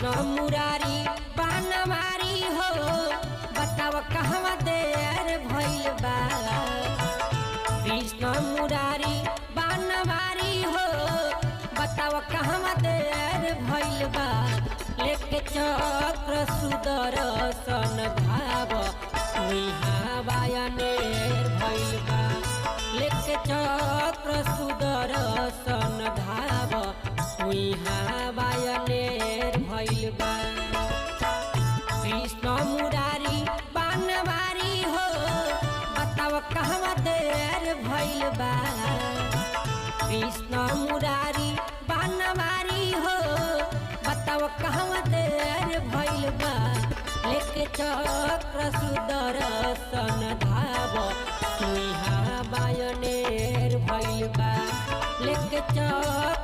कृष्ण मुरारी बनवारी हो बताव कहवा देर भइल बा। कृष्ण मुरारी बनवारी हो बताव कहवा देर भइल बा। लेके चक्र सुदर्शन धाव तुइहा बायनेर भइल बा। लेके चक्र सुदर्शन धाव तुइहा बायनेर भइल बा। कृष्ण मुरारी बनवारी हो बताव कहवा देर भइल बा। कृष्ण मुरारी बनवारी हो बताव कहवा देर भइल बा। लेके चक्र सुदर्शन धाव तुइहा बायनेर भइल बा। लेके चक्र